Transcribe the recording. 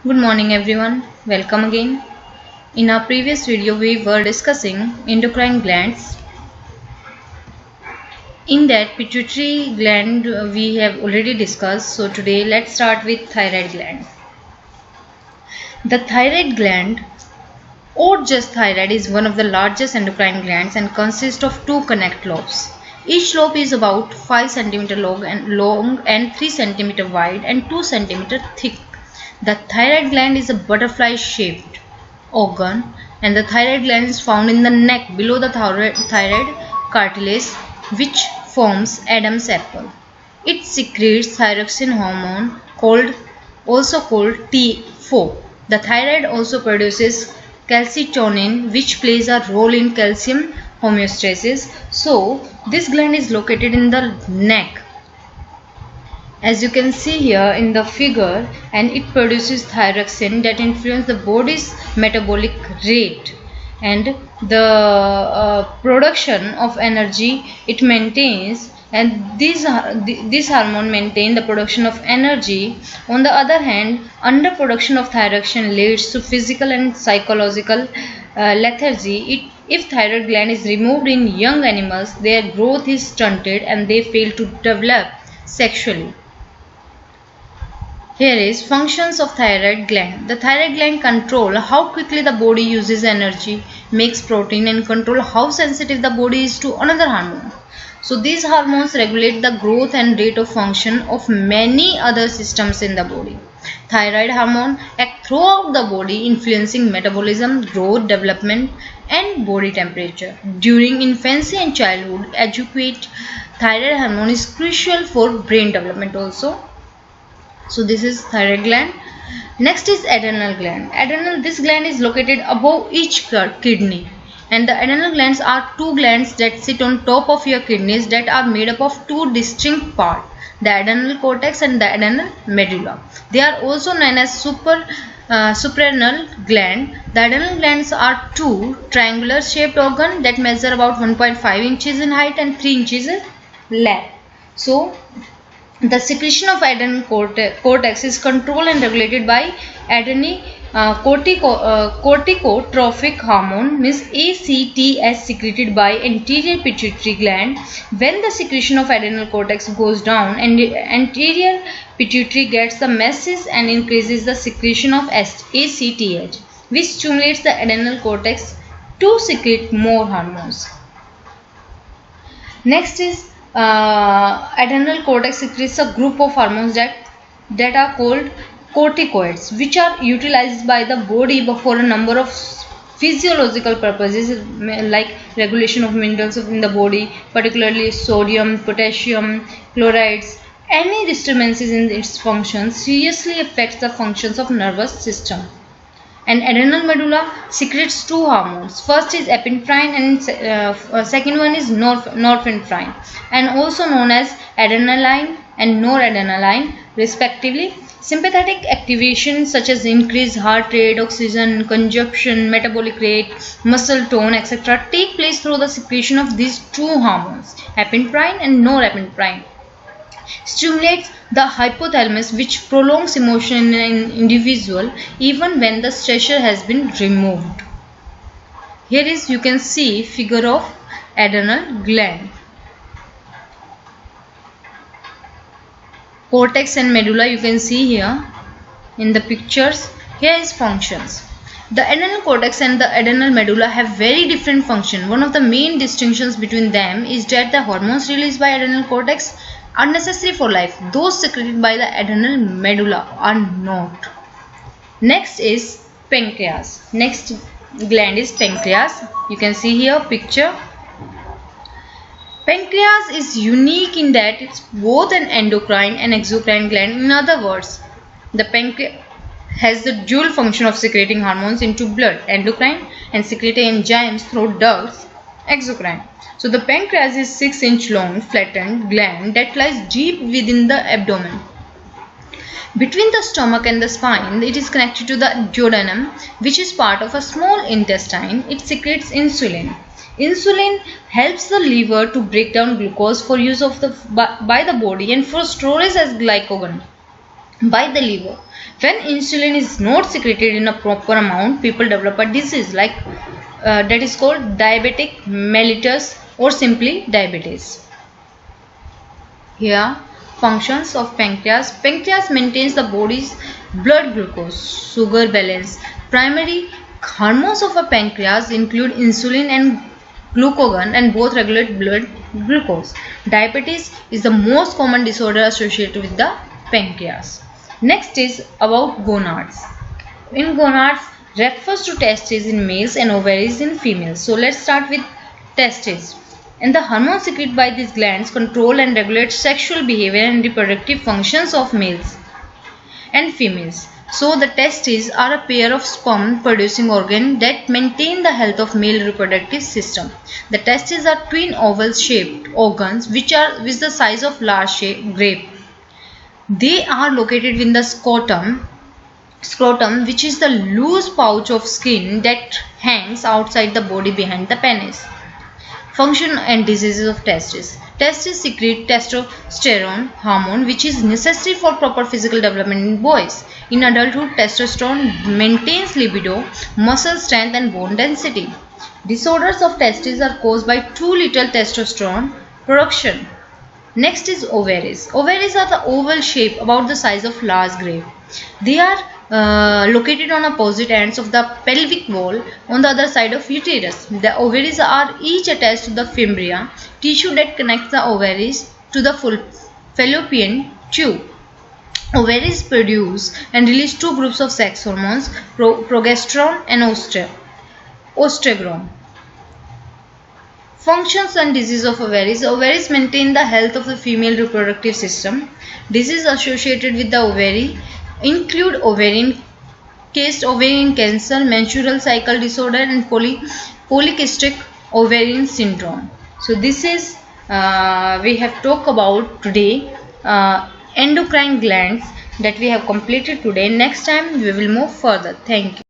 Good morning everyone, welcome again. In our previous video we were discussing endocrine glands. In that pituitary gland we have already discussed, so today let's start with thyroid gland. The thyroid gland or just thyroid is one of the largest endocrine glands and consists of two connect lobes. Each lobe is about 5 cm long and 3 cm wide and 2 cm thick. The thyroid gland is a butterfly shaped organ and the thyroid gland is found in the neck below the thyroid cartilage, which forms Adam's apple. It secretes thyroxine hormone also called T4. The thyroid also produces calcitonin, which plays a role in calcium homeostasis. So this gland is located in the neck, as you can see here in the figure, and it produces thyroxine that influence the body's metabolic rate and the production of energy it maintains, and this hormone maintain the production of energy. On the other hand, underproduction of thyroxine leads to physical and psychological lethargy. If thyroid gland is removed in young animals, their growth is stunted and they fail to develop sexually. Here is functions of thyroid gland. The thyroid gland control how quickly the body uses energy, makes protein, and control how sensitive the body is to another hormone. So these hormones regulate the growth and rate of function of many other systems in the body. Thyroid hormone act throughout the body, influencing metabolism, growth, development, and body temperature. During infancy and childhood, adequate thyroid hormone is crucial for brain development also. So this is thyroid gland. Next is adrenal gland. This gland is located above each kidney, and the adrenal glands are two glands that sit on top of your kidneys that are made up of two distinct parts, the adrenal cortex and the adrenal medulla. They are also known as suprarenal gland. The adrenal glands are two triangular shaped organs that measure about 1.5 inches in height and 3 inches in length. So the secretion of adrenal cortex is controlled and regulated by corticotrophic hormone, means ACTH, secreted by anterior pituitary gland. When the secretion of adrenal cortex goes down, and anterior pituitary gets the message and increases the secretion of ACTH, which stimulates the adrenal cortex to secrete more hormones. Next is adrenal cortex secretes a group of hormones that are called corticoids, which are utilized by the body for a number of physiological purposes like regulation of minerals in the body, particularly sodium, potassium, chlorides. Any disturbances in its functions seriously affects the functions of nervous system. And adrenal medulla secretes two hormones. First is epinephrine and second one is norepinephrine, and also known as adrenaline and noradrenaline respectively. Sympathetic activation such as increased heart rate, oxygen consumption, metabolic rate, muscle tone, etc. take place through the secretion of these two hormones, epinephrine and norepinephrine. Stimulates the hypothalamus, which prolongs emotion in an individual even when the stressor has been removed. Here is, you can see figure of adrenal gland. Cortex and medulla you can see here in the pictures. Here is functions. The adrenal cortex and the adrenal medulla have very different function. One of the main distinctions between them is that the hormones released by adrenal cortex are necessary for life. Those secreted by the adrenal medulla are not. Next is pancreas. Next gland is pancreas. You can see here picture. Pancreas is unique in that it's both an endocrine and exocrine gland. In other words, the pancreas has the dual function of secreting hormones into blood, endocrine, and secreting enzymes through ducts, exocrine. So the pancreas is 6-inch long flattened gland that lies deep within the abdomen. Between the stomach and the spine, it is connected to the duodenum, which is part of a small intestine. It secretes insulin. Insulin helps the liver to break down glucose for use by the body and for storage as glycogen by the liver. When insulin is not secreted in a proper amount, people develop a disease like that is called diabetic mellitus or simply diabetes. Here, functions of pancreas. Pancreas maintains the body's blood glucose sugar balance. Primary hormones of a pancreas include insulin and glucagon, and both regulate blood glucose. Diabetes is the most common disorder associated with the pancreas. Next is about gonads. In gonads refers to testes in males and ovaries in females. So let's start with testes. And the hormones secreted by these glands control and regulate sexual behavior and reproductive functions of males and females. So the testes are a pair of sperm producing organs that maintain the health of male reproductive system. The testes are twin oval shaped organs which are with the size of large grape. They are located in the scrotum, which is the loose pouch of skin that hangs outside the body behind the penis. Function and diseases of testes. Testes secrete testosterone hormone which is necessary for proper physical development in boys. In adulthood, testosterone maintains libido, muscle strength and bone density. Disorders of testes are caused by too little testosterone production. Next is ovaries. Ovaries are the oval shape about the size of large grape. They are located on opposite ends of the pelvic wall on the other side of uterus. The ovaries are each attached to the fimbria, tissue that connects the ovaries to the fallopian tube. Ovaries produce and release two groups of sex hormones, progesterone and oestrogen. Functions and disease of ovaries. Ovaries maintain the health of the female reproductive system. Diseases associated with the ovary include cast ovarian cancer, menstrual cycle disorder and polycystic ovarian syndrome. So this is we have talked about today endocrine glands that we have completed today. Next time we will move further. Thank you.